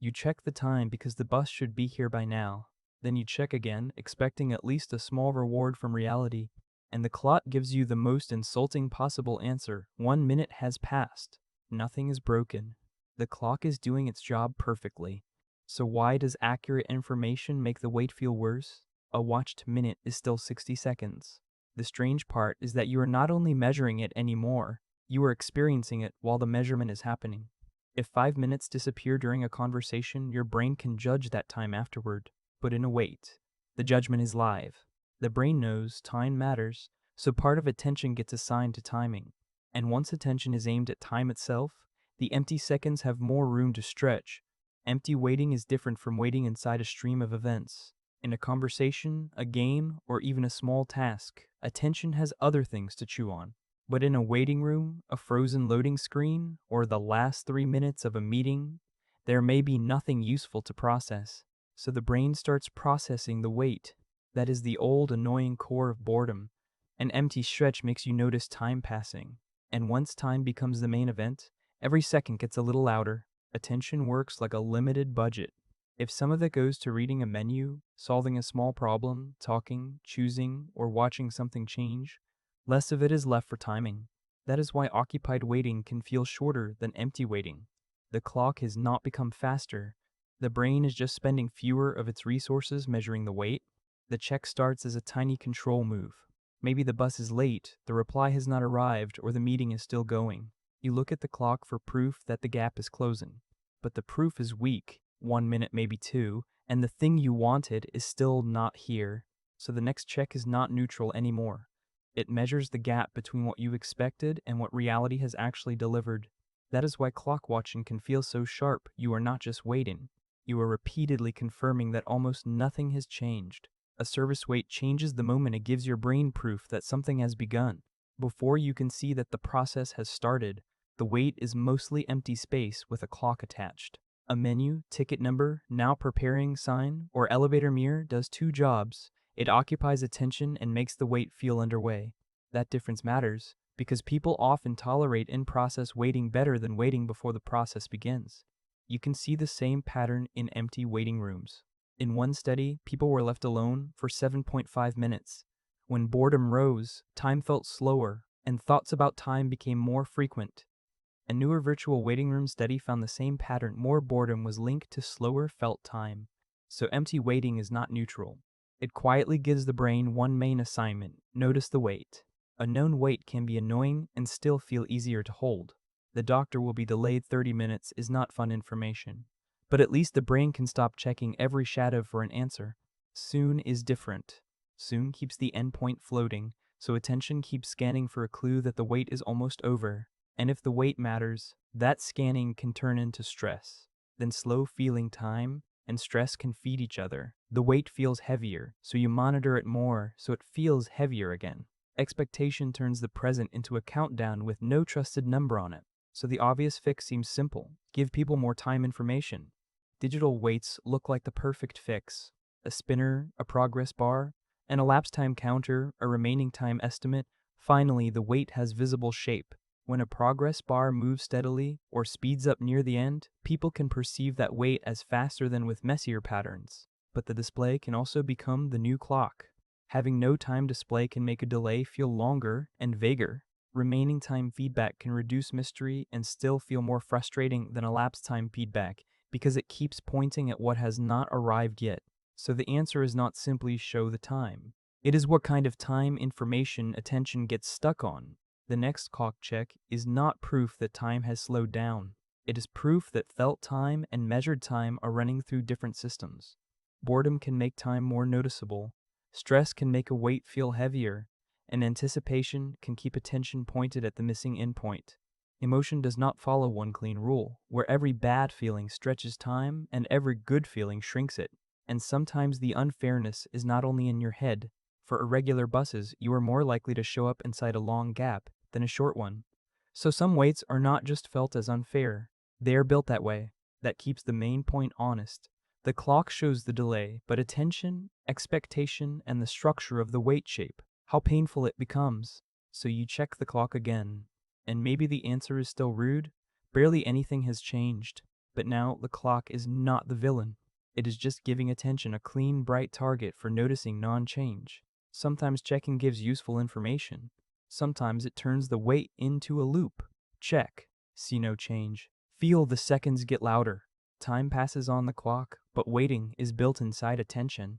You check the time because the bus should be here by now. Then you check again, expecting at least a small reward from reality, and the clock gives you the most insulting possible answer. 1 minute has passed. Nothing is broken. The clock is doing its job perfectly. So why does accurate information make the wait feel worse? A watched minute is still 60 seconds. The strange part is that you are not only measuring it anymore, you are experiencing it while the measurement is happening. If 5 minutes disappear during a conversation, your brain can judge that time afterward. But in a wait, the judgment is live. The brain knows time matters, so part of attention gets assigned to timing. And once attention is aimed at time itself, the empty seconds have more room to stretch. Empty waiting is different from waiting inside a stream of events. In a conversation, a game, or even a small task, attention has other things to chew on. But in a waiting room, a frozen loading screen, or the last 3 minutes of a meeting, there may be nothing useful to process. So the brain starts processing the wait. That is the old annoying core of boredom. An empty stretch makes you notice time passing. And once time becomes the main event, every second gets a little louder. Attention works like a limited budget. If some of it goes to reading a menu, solving a small problem, talking, choosing, or watching something change, less of it is left for timing. That is why occupied waiting can feel shorter than empty waiting. The clock has not become faster. The brain is just spending fewer of its resources measuring the wait. The check starts as a tiny control move. Maybe the bus is late, the reply has not arrived, or the meeting is still going. You look at the clock for proof that the gap is closing. But the proof is weak, 1 minute, maybe two, and the thing you wanted is still not here. So the next check is not neutral anymore. It measures the gap between what you expected and what reality has actually delivered. That is why clock watching can feel so sharp. You are not just waiting. You are repeatedly confirming that almost nothing has changed. A service wait changes the moment it gives your brain proof that something has begun. Before you can see that the process has started, the wait is mostly empty space with a clock attached. A menu, ticket number, now preparing sign, or elevator mirror does two jobs. It occupies attention and makes the wait feel underway. That difference matters, because people often tolerate in-process waiting better than waiting before the process begins. You can see the same pattern in empty waiting rooms. In one study, people were left alone for 7.5 minutes. When boredom rose, time felt slower, and thoughts about time became more frequent. A newer virtual waiting room study found the same pattern. More boredom was linked to slower felt time. So empty waiting is not neutral. It quietly gives the brain one main assignment: notice the wait. A known wait can be annoying and still feel easier to hold. The doctor will be delayed 30 minutes is not fun information. But at least the brain can stop checking every shadow for an answer. Soon is different. Soon keeps the endpoint floating, so attention keeps scanning for a clue that the wait is almost over. And if the wait matters, that scanning can turn into stress. Then slow feeling time and stress can feed each other. The wait feels heavier, so you monitor it more, so it feels heavier again. Expectation turns the present into a countdown with no trusted number on it. So the obvious fix seems simple: give people more time information. Digital weights look like the perfect fix. A spinner, a progress bar, and a lapse time counter, a remaining time estimate. Finally, the weight has visible shape. When a progress bar moves steadily or speeds up near the end, people can perceive that weight as faster than with messier patterns. But the display can also become the new clock. Having no time display can make a delay feel longer and vaguer. Remaining time feedback can reduce mystery and still feel more frustrating than elapsed time feedback, because it keeps pointing at what has not arrived yet. So the answer is not simply show the time. It is what kind of time information attention gets stuck on. The next clock check is not proof that time has slowed down. It is proof that felt time and measured time are running through different systems. Boredom can make time more noticeable. Stress can make a wait feel heavier, and anticipation can keep attention pointed at the missing endpoint. Emotion does not follow one clean rule, where every bad feeling stretches time and every good feeling shrinks it. And sometimes the unfairness is not only in your head. For irregular buses, you are more likely to show up inside a long gap than a short one. So some waits are not just felt as unfair. They are built that way. That keeps the main point honest. The clock shows the delay, but attention, expectation, and the structure of the wait shape how painful it becomes. So you check the clock again, and maybe the answer is still rude. Barely anything has changed. But now the clock is not the villain. It is just giving attention a clean, bright target for noticing non-change. Sometimes checking gives useful information. Sometimes it turns the wait into a loop. Check. See no change. Feel the seconds get louder. Time passes on the clock, but waiting is built inside attention.